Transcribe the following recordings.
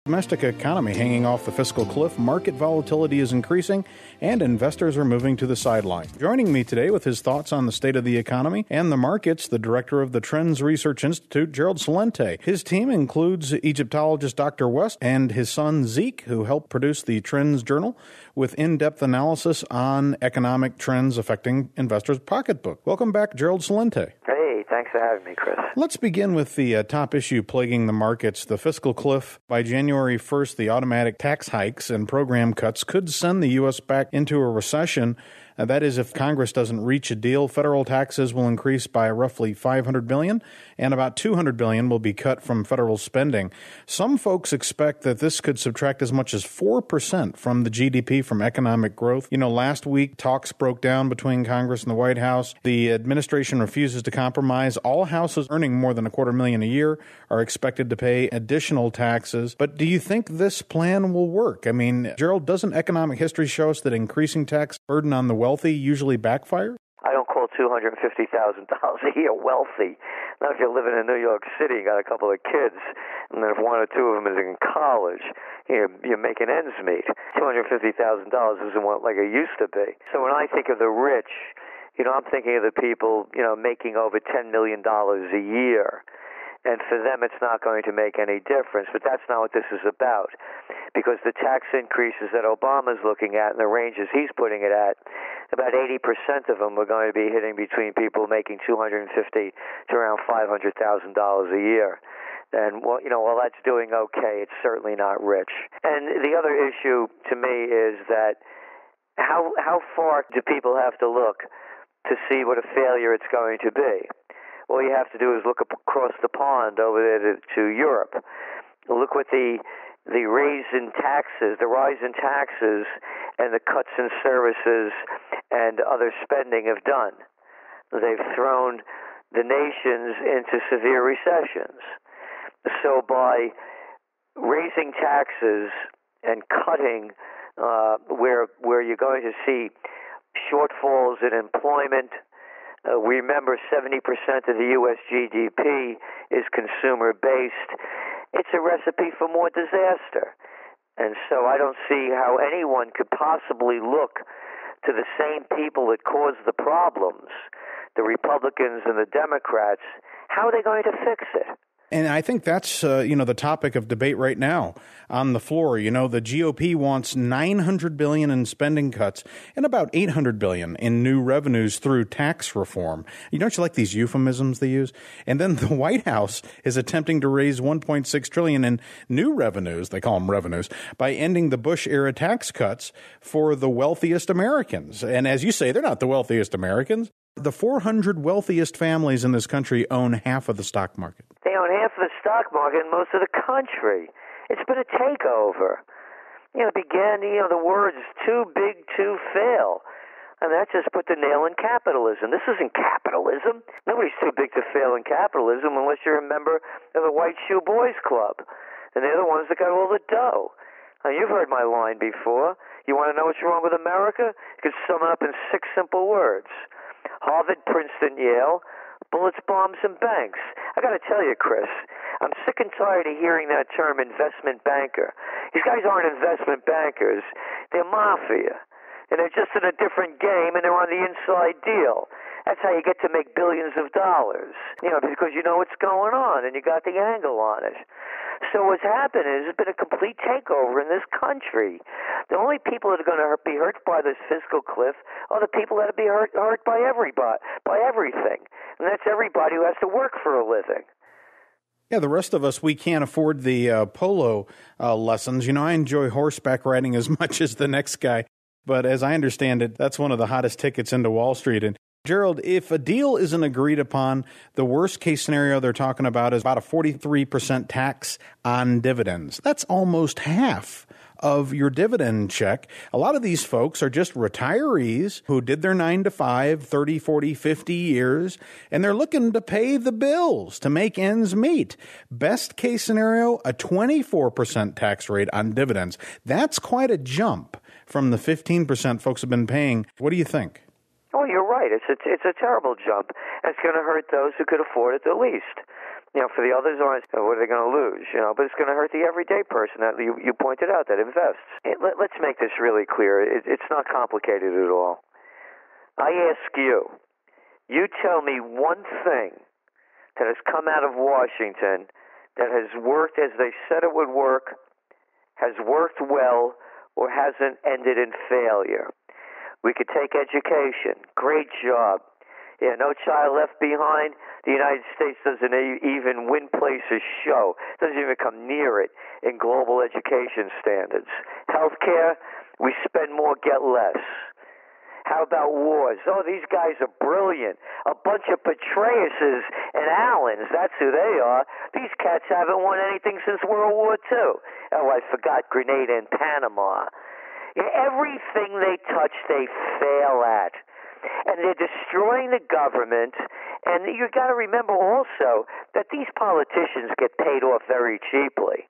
Domestic economy hanging off the fiscal cliff, market volatility is increasing, and investors are moving to the sidelines. Joining me today with his thoughts on the state of the economy and the markets, the director of the TrendsResearchInstitute, Gerald Celente. His team includes Egyptologist Dr. West and his son Zeke, who helped produce the TrendsJournal with in-depth analysis on economic trends affecting investors' pocketbook. Welcome back, Gerald Celente. Hey, thanks for having me, Chris. Let's begin with the top issue plaguing the markets, the fiscal cliff. By January 1st, the automatic tax hikes and program cuts could send the U.S. back into a recession. That is, if Congress doesn't reach a deal. Federal taxes will increase by roughly $500 billion, and about $200 billion will be cut from federal spending. Some folks expect that this could subtract as much as 4% from the GDP from economic growth. You know, last week, talks broke down between Congress and the White House. The administration refuses to compromise. All houses earning more than $250,000 a year are expected to pay additional taxes. But do you think this plan will work? I mean, Gerald, doesn't economic history show us that increasing tax burden on the wealthy usually backfires? I don't call $250,000 a year wealthy. Not if you're living in New York City and got a couple of kids, and then if one or two of them is in college, you're making ends meet. $250,000 isn't what like it used to be. So when I think of the rich, I'm thinking of the people, making over $10 million a year. And for them, it's not going to make any difference. But that's not what this is about. Because the tax increases that Obama's looking at and the ranges he's putting it at, about 80% of them are going to be hitting between people making $250,000 to around $500,000 a year. And, while that's doing okay, it's certainly not rich. And the other issue to me is that how far do people have to look to see what a failure it's going to be? All you have to do is look across the pond over there to Europe. Look what the rise in taxes and the cuts in services and other spending have done. They've thrown the nations into severe recessions. So by raising taxes and cutting where you're going to see shortfalls in employment. We remember 70% of the U.S. GDP is consumer-based. It's a recipe for more disaster. And so I don't see how anyone could possibly look to the same people that caused the problems, the Republicans and the Democrats. How are they going to fix it? And I think that's, the topic of debate right now on the floor. The GOP wants $900 billion in spending cuts and about $800 billion in new revenues through tax reform. Don't you like these euphemisms they use? And then the White House is attempting to raise $1.6 trillion in new revenues, they call them revenues, by ending the Bush-era tax cuts for the wealthiest Americans. And as you say, they're not the wealthiest Americans. The 400 wealthiest families in this country own half of the stock market. They own half of the stock market in most of the country. It's been a takeover. It began, the words too big to fail. And that just put the nail in capitalism. This isn't capitalism. Nobody's too big to fail in capitalism unless you're a member of the White Shoe Boys Club. And they're the ones that got all the dough. Now, you've heard my line before. You want to know what's wrong with America? You can sum it up in 6 simple words. Harvard, Princeton, Yale, bullets, bombs, and banks. I got to tell you, Chris, I'm sick and tired of hearing that term investment banker. These guys aren't investment bankers. They're mafia. And they're just in a different game, and they're on the inside deal. That's how you get to make billions of dollars, because you know what's going on, and you got the angle on it. So what's happened is there's been a complete takeover in this country. The only people that are going to be hurt by this fiscal cliff are the people that will be hurt by everything. And that's everybody who has to work for a living. Yeah, the rest of us, we can't afford the polo lessons. I enjoy horseback riding as much as the next guy. But as I understand it, that's one of the hottest tickets into Wall Street. And Gerald, if a deal isn't agreed upon, the worst case scenario they're talking about is about a 43% tax on dividends. That's almost half of your dividend check. A lot of these folks are just retirees who did their 9 to 5, 30, 40, 50 years, and they're looking to pay the bills to make ends meet. Best case scenario, a 24% tax rate on dividends. That's quite a jump from the 15% folks have been paying. What do you think? Oh, you're right. It's a terrible jump. And it's going to hurt those who could afford it the least. For the others, what are they going to lose? But it's going to hurt the everyday person that you pointed out that invests. Let's make this really clear. It's not complicated at all. I ask you tell me one thing that has come out of Washington that has worked as they said it would work, has worked well, or hasn't ended in failure. We could take education. Great job. Yeah, No Child Left Behind. The United States doesn't even win places show. Doesn't even come near it in global education standards. Healthcare, we spend more, get less. How about wars? Oh, these guys are brilliant. A bunch of Petraeuses and Allens, that's who they are. These cats haven't won anything since World War II. Oh, I forgot Grenada and Panama. Everything they touch, they fail at. And they're destroying the government. And you've got to remember also that these politicians get paid off very cheaply.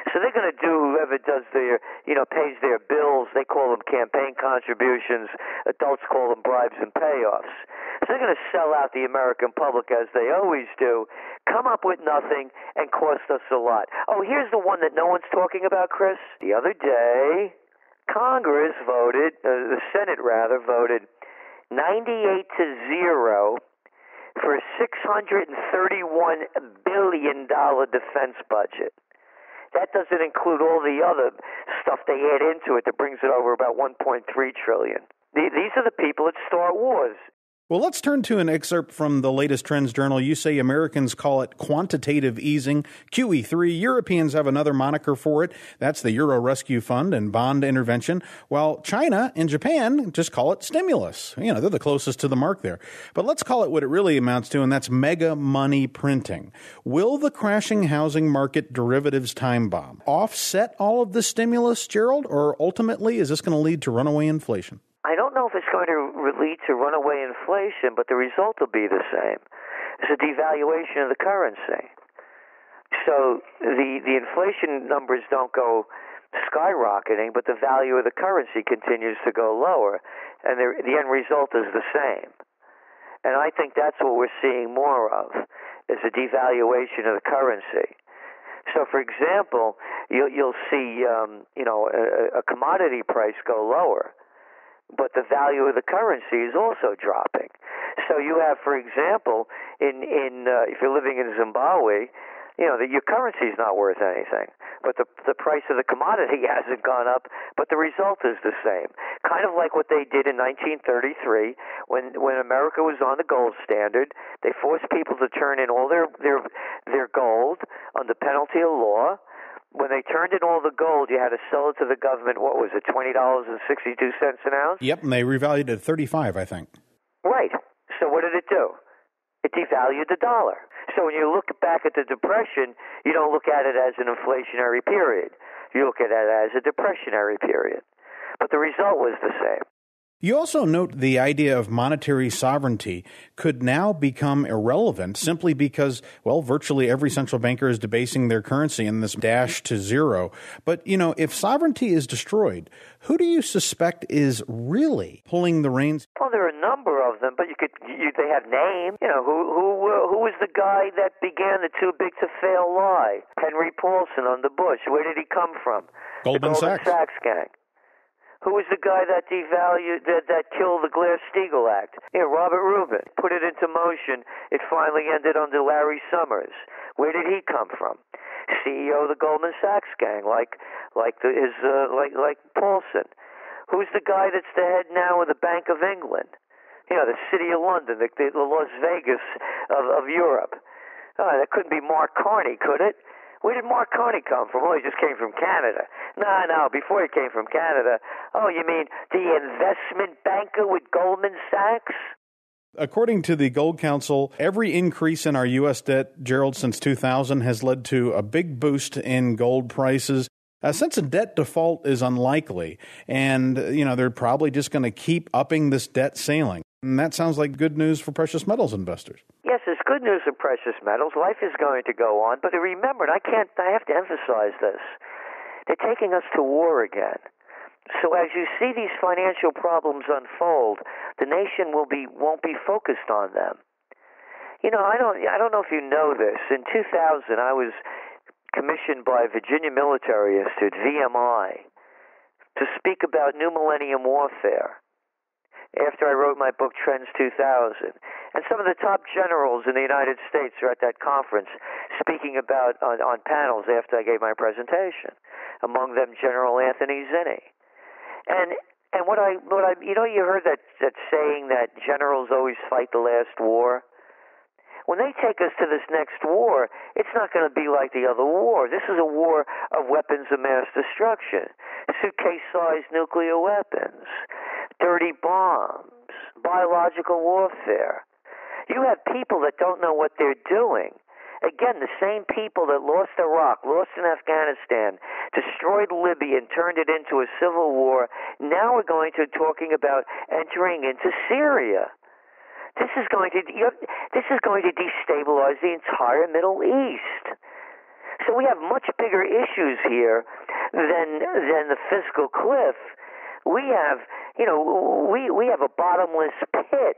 So they're going to do whoever does pays their bills. They call them campaign contributions. Adults call them bribes and payoffs. So they're going to sell out the American public as they always do, come up with nothing, and cost us a lot. Oh, here's the one that no one's talking about, Chris. The other day, Congress voted, the Senate rather, voted 98-0 for a $631 billion defense budget. That doesn't include all the other stuff they add into it that brings it over about $1.3 trillion. These are the people that start wars. Well, let's turn to an excerpt from the latest Trends Journal. You say Americans call it quantitative easing, QE3. Europeans have another moniker for it. That's the Euro Rescue Fund and bond intervention, while China and Japan just call it stimulus. They're the closest to the mark there. But let's call it what it really amounts to, and that's mega money printing. Will the crashing housing market derivatives time bomb offset all of the stimulus, Gerald, or ultimately is this going to lead to runaway inflation? I don't know if it's going to lead to runaway inflation, but the result will be the same. It's a devaluation of the currency. So the inflation numbers don't go skyrocketing, but the value of the currency continues to go lower, and the end result is the same. And I think that's what we're seeing more of, is a devaluation of the currency. So, for example, you'll see a commodity price go lower, but the value of the currency is also dropping. So you have, for example, if you're living in Zimbabwe, that your currency is not worth anything, but the price of the commodity hasn't gone up, but the result is the same. Kind of like what they did in 1933 when America was on the gold standard. They forced people to turn in all their gold under penalty of law. When they turned in all the gold, you had to sell it to the government, what was it, $20.62 an ounce? Yep, and they revalued it at $35, I think. Right. So what did it do? It devalued the dollar. So when you look back at the Depression, you don't look at it as an inflationary period. You look at it as a depressionary period. But the result was the same. You also note the idea of monetary sovereignty could now become irrelevant simply because, virtually every central banker is debasing their currency in this dash to zero. But, if sovereignty is destroyed, who do you suspect is really pulling the reins? Well, there are a number of them, but they have names. Who was the guy that began the too big to fail lie? Henry Paulson under Bush. Where did he come from? Goldman Sachs gang. Who was the guy that devalued, that killed the Glass-Steagall Act? Robert Rubin. Put it into motion. It finally ended under Larry Summers. Where did he come from? CEO of the Goldman Sachs gang, like Paulson. Who's the guy that's the head now of the Bank of England? The City of London, the Las Vegas of Europe. That couldn't be Mark Carney, could it? Where did Mark Carney come from? Oh, he just came from Canada. No, before he came from Canada. Oh, you mean the investment banker with Goldman Sachs? According to the Gold Council, every increase in our U.S. debt, Gerald, since 2000 has led to a big boost in gold prices. Since a debt default is unlikely, and, they're probably just going to keep upping this debt ceiling. And that sounds like good news for precious metals investors. Yes, it's good news for precious metals. Life is going to go on. But remember, and I have to emphasize this, they're taking us to war again. So as you see these financial problems unfold, the nation won't be focused on them. I don't know if you know this. In 2000, I was commissioned by Virginia Military Institute, VMI, to speak about New Millennium Warfare after I wrote my book, Trends 2000. And some of the top generals in the United States are at that conference speaking about on panels after I gave my presentation, among them General Anthony Zinni. And what I you heard that saying that generals always fight the last war? When they take us to this next war, it's not going to be like the other war. This is a war of weapons of mass destruction, suitcase-sized nuclear weapons, dirty bombs, biological warfare. You have people that don't know what they're doing. Again, the same people that lost Iraq, lost in Afghanistan, destroyed Libya and turned it into a civil war, now are going to talking about entering into Syria. This is going to destabilize the entire Middle East. So we have much bigger issues here than the fiscal cliff. We have a bottomless pit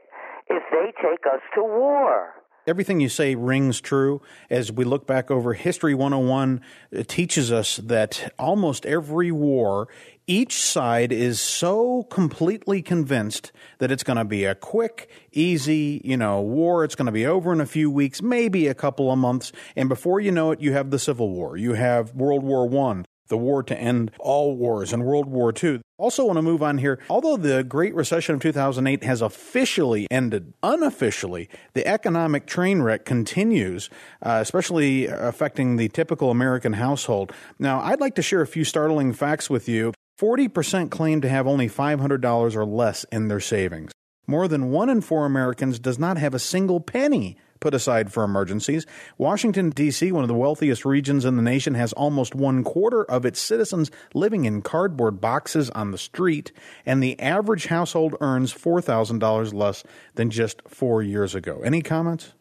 if they take us to war. Everything you say rings true. As we look back over History 101, it teaches us that almost every war, each side is so completely convinced that it's going to be a quick, easy, war. It's going to be over in a few weeks, maybe a couple of months. And before you know it, you have the Civil War. You have World War I, the war to end all wars, and World War II. Also want to move on here. Although the Great Recession of 2008 has officially ended, unofficially, the economic train wreck continues, especially affecting the typical American household. Now, I'd like to share a few startling facts with you. 40% claim to have only $500 or less in their savings. More than 1 in 4 Americans does not have a single penny put aside for emergencies. Washington, D.C., one of the wealthiest regions in the nation, has almost 1/4 of its citizens living in cardboard boxes on the street, and the average household earns $4,000 less than just 4 years ago. Any comments?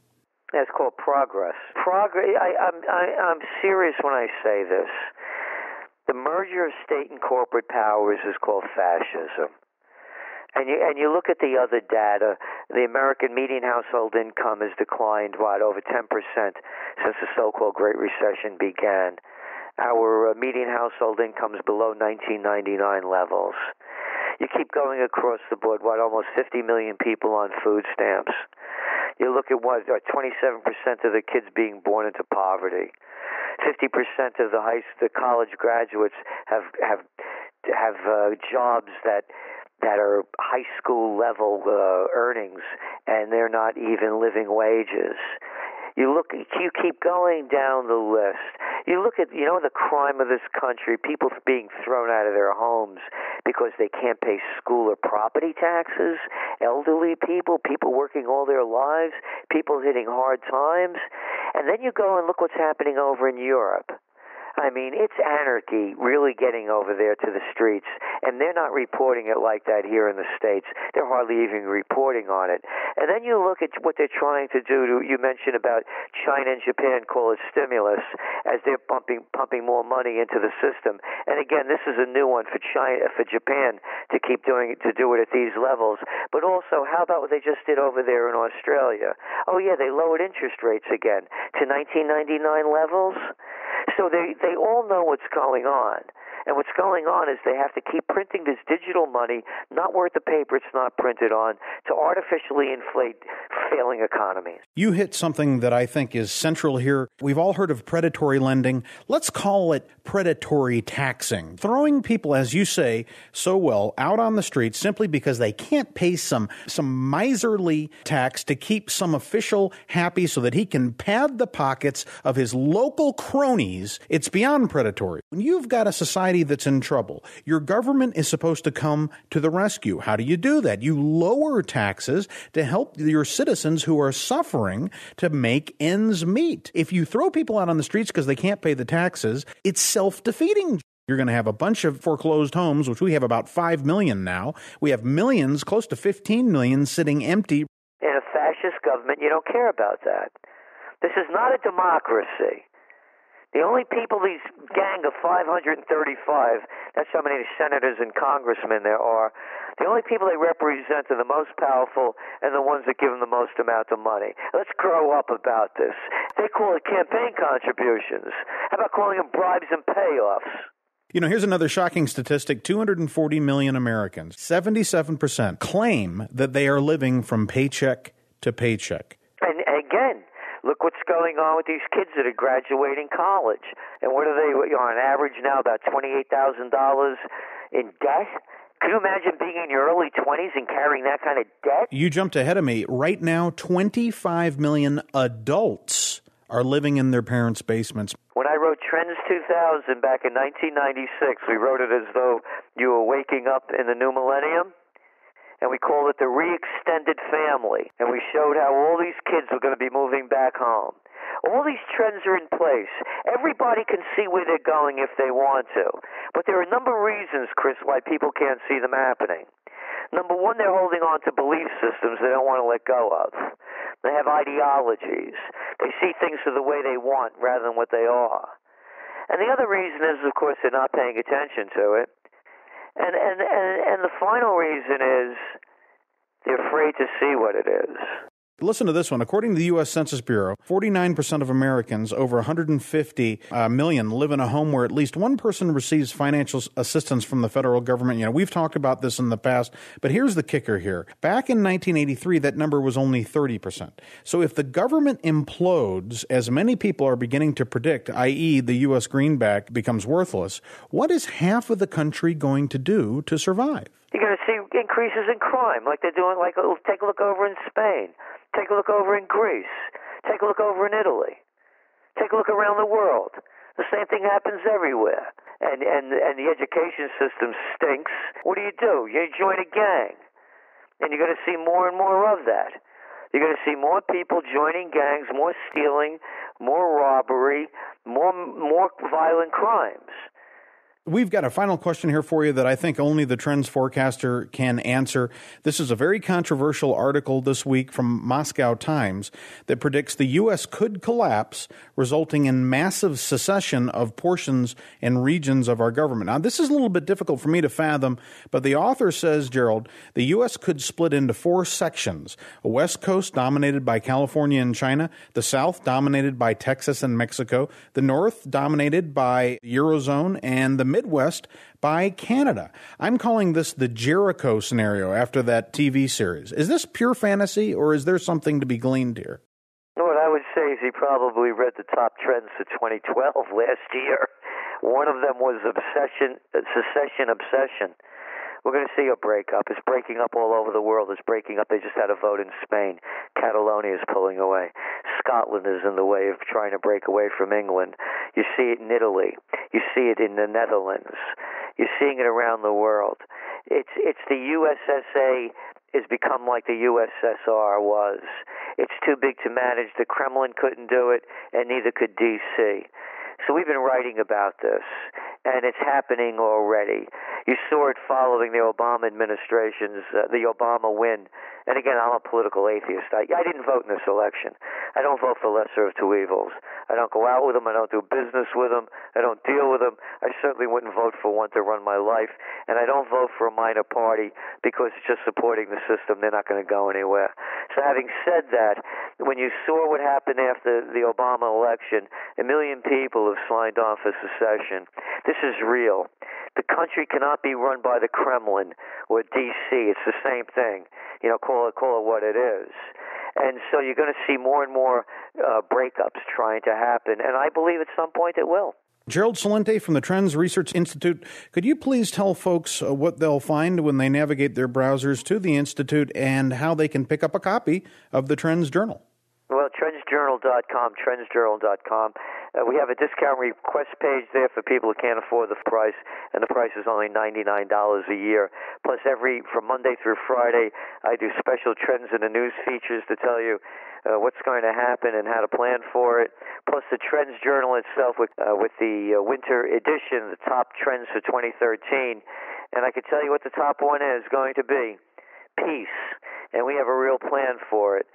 That's called progress. I'm serious when I say this. The merger of state and corporate powers is called fascism. And you look at the other data, the American median household income has declined, over 10% since the so-called Great Recession began. Our median household income is below 1999 levels. You keep going across the board, almost 50 million people on food stamps. You look at 27% of the kids being born into poverty. 50% of the college graduates have jobs that are high school level earnings, and they're not even living wages. You keep going down the list. You look at, the crime of this country, people being thrown out of their homes because they can't pay school or property taxes, elderly people working all their lives, people hitting hard times. And then you go and look what's happening over in Europe. I mean, it's anarchy really getting over there to the streets, and they're not reporting it like that here in the States. They're hardly even reporting on it. And then you look at what they're trying to do. You mentioned about China and Japan call it stimulus, as they're pumping more money into the system. And again, this is a new one for Japan to keep do it at these levels. But also, how about what they just did over there in Australia? Oh yeah, they lowered interest rates again to 1999 levels. So they all know what's going on. And what's going on is they have to keep printing this digital money, not worth the paper it's not printed on, to artificially inflate failing economies. You hit something that I think is central here. We've all heard of predatory lending. Let's call it predatory taxing. Throwing people, as you say so well, out on the streets simply because they can't pay some miserly tax to keep some official happy so that he can pad the pockets of his local cronies. It's beyond predatory. When you've got a society that's in trouble, your government is supposed to come to the rescue. How do you do that? You lower taxes to help your citizens who are suffering to make ends meet. If you throw people out on the streets because they can't pay the taxes, it's self-defeating. You're going to have a bunch of foreclosed homes, which we have about 5 million now. We have millions, close to 15 million, sitting empty. In a fascist government, you don't care about that. This is not a democracy. The only people, these gang of 535, that's how many senators and congressmen there are, the only people they represent are the most powerful and the ones that give them the most amount of money. Let's grow up about this. They call it campaign contributions. How about calling them bribes and payoffs? You know, here's another shocking statistic. 240 million Americans, 77%, claim that they are living from paycheck to paycheck. And again, look what's going on with these kids that are graduating college. And what are they, on average now, about $28,000 in debt? Can you imagine being in your early 20s and carrying that kind of debt? You jumped ahead of me. Right now, 25 million adults are living in their parents' basements. When I wrote Trends 2000 back in 1996, we wrote it as though you were waking up in the new millennium. And we called it the re-extended family. And we showed how all these kids were going to be moving back home. All these trends are in place. Everybody can see where they're going if they want to. But there are a number of reasons, Chris, why people can't see them happening. Number one, they're holding on to belief systems they don't want to let go of. They have ideologies. They see things for the way they want rather than what they are. And the other reason is, of course, they're not paying attention to it. And the final reason is they're afraid to see what it is. Listen to this one. According to the U.S. Census Bureau, 49% of Americans, over 150 million, live in a home where at least one person receives financial assistance from the federal government. You know, we've talked about this in the past, but here's the kicker here. Back in 1983, that number was only 30%. So if the government implodes, as many people are beginning to predict, i.e. the U.S. greenback becomes worthless, what is half of the country going to do to survive? You're going to see increases in crime, like they're doing, take a look over in Spain. Take a look over in Greece. Take a look over in Italy. Take a look around the world. The same thing happens everywhere. And the education system stinks. What do? You join a gang. And you're going to see more and more of that. You're going to see more people joining gangs, more stealing, more robbery, more violent crimes. We've got a final question here for you that I think only the Trends forecaster can answer. This is a very controversial article this week from Moscow Times that predicts the U.S. could collapse, resulting in massive secession of portions and regions of our government. Now, this is a little bit difficult for me to fathom, but the author says, Gerald, the U.S. could split into 4 sections: a West Coast dominated by California and China, the South dominated by Texas and Mexico, the North dominated by the Eurozone, and the Midwest by Canada. I'm calling this the Jericho scenario after that TV series. Is this pure fantasy, or is there something to be gleaned here? What I would say is he probably read the top trends for 2012 last year. One of them was secession obsession. We're going to see a breakup. It's breaking up all over the world. It's breaking up. They just had a vote in Spain. Catalonia is pulling away. Scotland is in the way of trying to break away from England. You see it in Italy. You see it in the Netherlands. You're seeing it around the world. It's the USSA has become like the USSR was. It's too big to manage. The Kremlin couldn't do it, and neither could D.C. So we've been writing about this, and it's happening already. You saw it following the Obama administration's, the Obama win. And again, I'm a political atheist. I didn't vote in this election. I don't vote for lesser of two evils. I don't go out with them. I don't do business with them. I don't deal with them. I certainly wouldn't vote for one to run my life. And I don't vote for a minor party because it's just supporting the system. They're not going to go anywhere. So having said that, when you saw what happened after the Obama election, 1 million people have signed on for secession. This is real. The country cannot be run by the Kremlin or D.C. It's the same thing. You know, call it what it is. And so you're going to see more and more breakups trying to happen. And I believe at some point it will. Gerald Celente from the Trends Research Institute, could you please tell folks what they'll find when they navigate their browsers to the Institute and how they can pick up a copy of the Trends Journal? Well, TrendsJournal.com, TrendsJournal.com. We have a discount request page there for people who can't afford the price, and the price is only $99 a year. Plus, from Monday through Friday, I do special trends in the news features to tell you what's going to happen and how to plan for it. Plus, the Trends Journal itself with the winter edition, the top trends for 2013. And I can tell you what the top one is going to be: peace. And we have a real plan for it.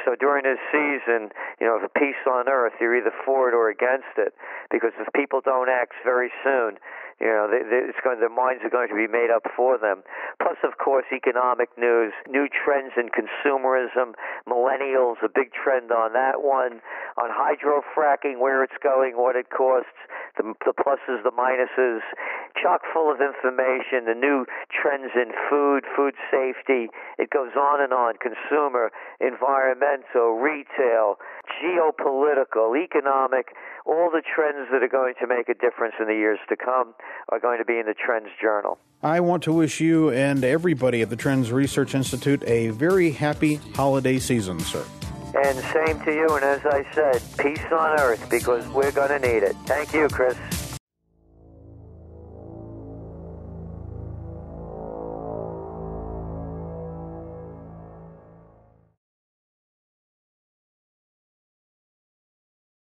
So during this season, the peace on earth, you're either for it or against it, because if people don't act very soon, their minds are going to be made up for them. Plus, of course, economic news, new trends in consumerism, millennials, a big trend on that one, on hydrofracking, where it's going, what it costs, the pluses, the minuses, chock full of information, the new trends in food safety. It goes on and on, consumer, environmental, retail, geopolitical, economic. All the trends that are going to make a difference in the years to come are going to be in the Trends Journal. I want to wish you and everybody at the Trends Research Institute a very happy holiday season, sir. And same to you, and as I said, peace on earth, because we're going to need it. Thank you, Chris.